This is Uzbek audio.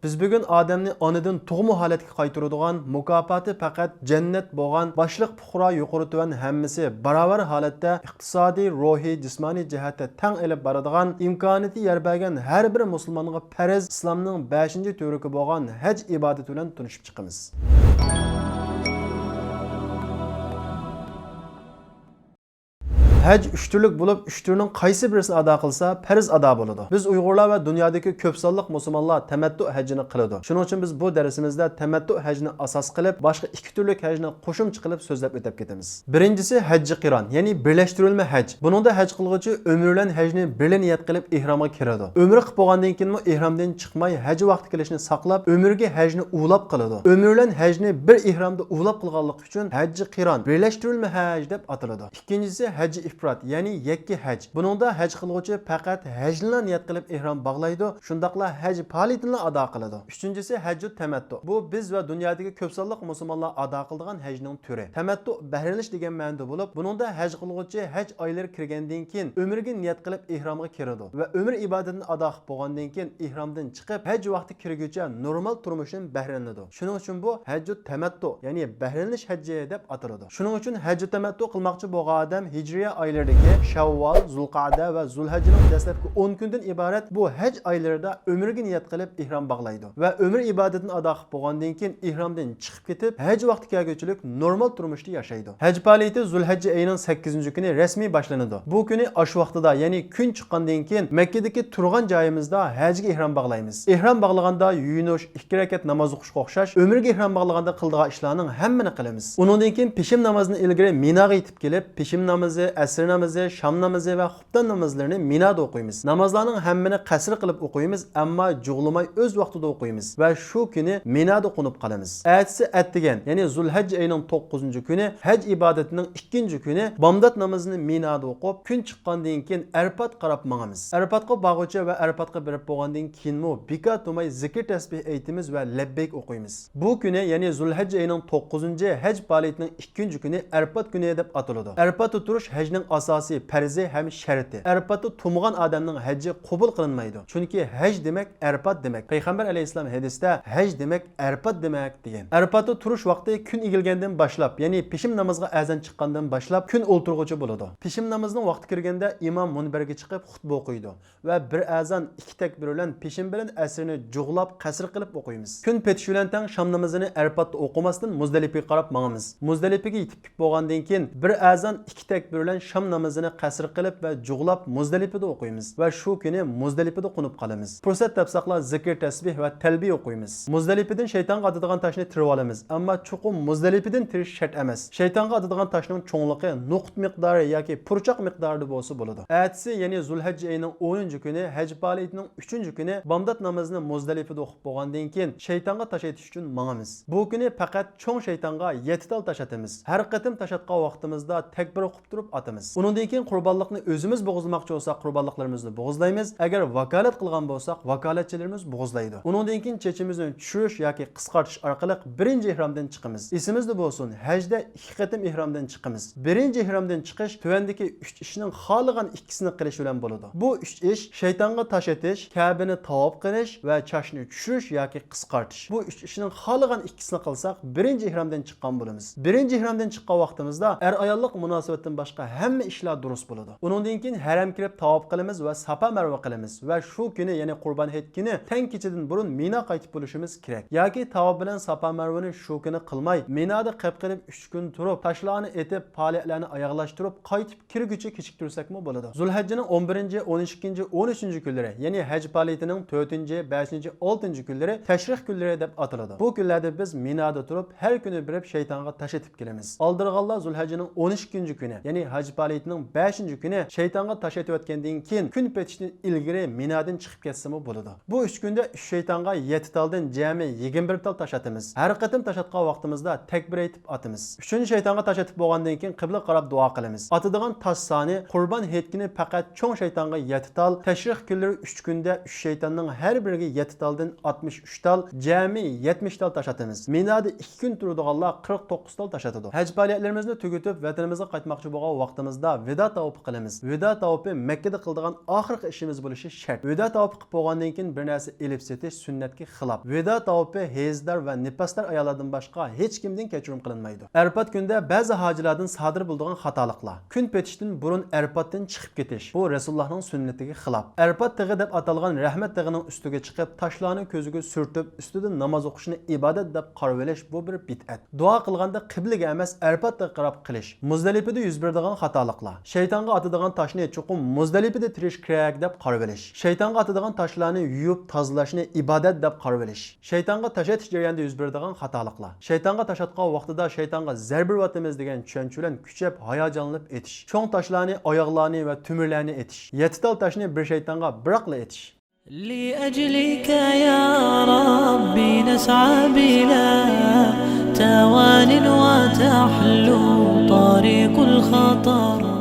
Biz bugun odamni onadan tug'ma holatga qaytaradigan, mukofoti faqat jannat bo'lgan, boshliq fuqaro yuqori tuvan hammasi barobar holatda iqtisodiy, ruhiy, jismoniy jihatda tang elib boradigan, imkoniyati yer bergan har bir musulmonga farz islomning 5-to'riki bo'lgan haj ibodati bilan tunishib chiqamiz. Haj 3 turlik bo'lib, 3 turning qaysi birisini ado qilsa, farz ado bo'ladi. Biz Uyg'urlar va dunyodagi ko'p sonliq musulmonlar tamattu hajini qiladi. Shuning uchun biz bu darsimizda tamattu hajini asos qilib, boshqa 2 turlik hajni qo'shimcha qilib so'zlab o'tib ketamiz. Birinchisi hajji qiron, ya'ni birlashtirilma haj. Buningda haj qilguvchi umrlan hajni birga niyat qilib ihromga kiradi. Umri qilib bo'lgandan keyin ihromdan chiqmay haj vaqti kelishini saqlab, umrga hajni ulab qiladi. Umrlan hajni bir ihromda ulab qilganlik uchun hajji qiron, birlashtirilma haj deb ataladi. Ikkinchisi hajji ifrat, ya'ni yakki haj. Buningda haj qilguvchi faqat hajni niyat qilib ihrom bog'laydi, shundaqla haj faoliyatini ado qiladi. Uchinchisi hajjut tamattu. Bu biz va dunyodagi ko'p sonliq musulmonlar ado qiladigan hajning turi. Tamattu bahrilish degan ma'noda bo'lib, buningda haj qilguvchi haj oylari kirgandan keyin umrga niyat qilib ihromga kiradi va umr ibodatini ado qilib bo'lgandan keyin ihromdan chiqib haj vaqti kirguncha normal turmushdan bahranadi. Shuning uchun bu hajjut tamattu, ya'ni bahrilish hajji deb ataladi. Shuning uchun hajjut tamattu qilmoqchi bo'lgan odam hijriya oylaridagi Shavval, Zulqa'da va Zulhajning dastlabki 10 kundan iborat bu haj oylarida umrga niyat qilib ihrom bog'laydi va umr ibodatini ado qilib bo'lgandan keyin ihromdan chiqib ketib haj vaqti kelgunchalik normal turmushda yashaydi. Haj faoliyati Zulhajja oyining 8-kuni rasmiy boshlanadi. Bu kuni osh vaqtida, ya'ni kun chiqqandan keyin Makkadagi turgan joyimizda hajga ihrom bog'laymiz. Ihrom bog'laganda yuyinish, 2 rakat namoz o'qishga o'xshash umrga ihrom bog'laganda qildigan ishlarning hammani qilamiz. Undan keyin peshim namozini ilgari Minoga yetib kelib, peshim namozi, asr namozi, sham namozi va xufton namozlarini Minoda o'qiymiz. Namozlarning hammani qasr qilib o'qiymiz, ammo jug'lamay o'z vaqtida o'qiymiz va shu kuni Minoda qo'nib qolamiz. Ertasi atdigan, ya'ni Zulhajja oyining 9-kuni haj ibodatining 2-kuni bomdod namozini Minoda o'qib, kun chiqqandan keyin Arafat qarab mangamiz. Arafatga borg'uchi va Arafatga berib bo'lgandan keyinmi bekat to'may zikr tasbih aytimiz va labbayk o'qiymiz. Bu kuni, ya'ni Zulhajja oyining 9-haj faoliyatining 2-kuni Arafat kuni deb ataladi. Arafatda turish hajning asosiy farzi ham sharti. Arafatda turmagan odamning haji qabul qilinmaydi. Chunki haj demak Arafat demak. Payg'ambar alayhisalom hadisda haj demak Arafat demak degan. Arafatda turish vaqti kun egilgandan boshlab, ya'ni peshim namozga azan chiqqandan boshlab kun o'ltirg'uchi bo'ladi. Peshim namozining vaqti kirganda imom munbarga chiqib xutba o'qiydi va bir azan 2 takbir bilan peshim bilan asrni jug'lab qasr qilib o'qiymiz. Kun petish bilan tang sham namozini Arafatda o'qimasdan Muzdalifaga qarab mangamiz. Muzdalifaga yetib bo'lgandan keyin bir azan 2 takbir bilan sham namozini qasr qilib va jug'lab Muzdalifada o'qiymiz va shu kuni Muzdalifada qo'nib qolamiz. Fursat topsaqlar zikr, tasbih va talbiya o'qiymiz. Muzdalifadan shaytonga otadigan toshni tirib olamiz, ammo chuqur Muzdalifadan tirish shart emas. Shaytonga otadigan toshning cho'ngligi nuqt miqdori yoki purchoq miqdorida bo'lsa bo'ladi. Ertasi, ya'ni Zulhajja oyining 10-kuni haj faoliyatining 3-kuni bomdod namozini Muzdalifada o'qib bo'lgandan keyin shaytonga tosh etish uchun mangamiz. Bu kuni faqat cho'ng shaytonga 7 tal tosh atamiz. Har qatim tosh atgan vaqtimizda takbir o'qib turib atamiz. Undan keyin qurbonlikni o'zimiz bo'g'izmoqchi bo'lsak, qurbonliklarimizni bo'g'izlaymiz. Agar vakolat qilgan bo'lsak, vakolatchilarimiz bo'g'izlaydi. Undan keyin chechimizni tushirish yoki qisqartish orqali birinchi ihromdan chiqamiz. Esimizda bo'lsin, hajda 2 qatim ihromdan chiqamiz. Birinchi ihromdan chiqish tuvandagi 3 ishning xohlagan ikkisini qilish bilan bo'ladi. Bu 3 ish shaytonga tosh etish, Ka'bani tavob qilish va chashni tushirish yoki qisqartish. Bu 3 ishning xohlagan ikkisini qilsak, birinchi ihromdan chiqqan bo'lamiz. Birinchi ihromdan chiqqan vaqtimizda er ayollik munosabatdan boshqa hamma ishlar durust bo'ladi. Undan keyin haram kirib tavob qilamiz va Safa Marva qilamiz va shu kuni, ya'ni Qurbon hayit kuni tang kechadan burun Mina qaytib bo'lishimiz kerak. Yoki tavob bilan Safa Marvani shu kuni qilmay, Minada qilib qilib 3 kun turib, toshlarni etib, faoliyatlarni oyoqlashtirib, qaytib kirguncha kechiktirsakmi bo'ladi. Zulhajjaning 11, 12, 13-kunlari, ya'ni haj faoliyatining 4, 5, 6-kunlari tashrih kunlari deb ataladi. Bu kunlarda biz Minada turib, har kuni birib shaytonga tosh etib kelamiz. Oldirg'anlar Zulhajjaning 12-kuni, ya'ni haj faoliyatining 5-kuni shaytonga tosh etayotgandan keyin kun petishdan ilgari Minodan chiqib ketsami bo'ladi. Bu 3 kunda shaytonga 7 taldan jami 21 tal tosh atamiz. Har qatim tosh atgan vaqtimizda takbir aytib atamiz. 3-shaytonga tosh etib bo'lgandan keyin qibla qarab duo qilamiz. Atadigan tosh soni Qurbon hayit kuni faqat cho'ng shaytonga 7 tal, tashrih kunlari 3 kunda 3 shaytonning har biriga 7 taldan 63 tal, jami 70 tal tosh atamiz. Minoda 2 kun turadiganlar 49 tal tosh atadi. Haj faoliyatlarimizni tugatib vatanimizga qaytmoqchi bo'lgan vaqtimizda oramizda vido tavofi qilamiz. Vido tavofi Makkada qiladigan oxirgi ishimiz bo'lishi shart. Vido tavofi qilib bo'lgandan keyin bir narsa elib setish sunnatga xilof. Vido tavofi hezlar va nifaslar ayollardan boshqa hech kimdan kechirim qilinmaydi. Arafat kunda ba'zi hojilardan sodir bo'lgan xatoliklar. Kun petishdan burun Arafatdan chiqib ketish. Bu Rasulullohning sunnatiga xilof. Arafat tig'i deb atalgan rahmat tig'ining ustiga chiqib, tashlarni ko'ziga surtib, ustida namoz o'qishni ibodat deb qarab olish bu bir bid'at. Duo qilganda qiblaga emas Arafatga qarab qilish. Muzdalifada yuz beradigan xatoliklar. Shaytonga atadigan toshni chuqur Muzdalifada tirish kerak deb qarab olish. Shaytonga atadigan toshlarni yuvib tozalashni ibodat deb qarab olish. Shaytonga tosh etish jarayonida yuz beradigan xatoliklar. Shaytonga tosh atgan vaqtida shaytonga zarba beramiz degan tushunchalar kuchab hayajonlanib etish. Cho'ng toshlarni, oyoqlarni va tumirlarni etish. 7 tal toshni bir shaytonga biroqla etish. لأجلك يا ربي نسعى بلا توان وتحلو طريق الخطر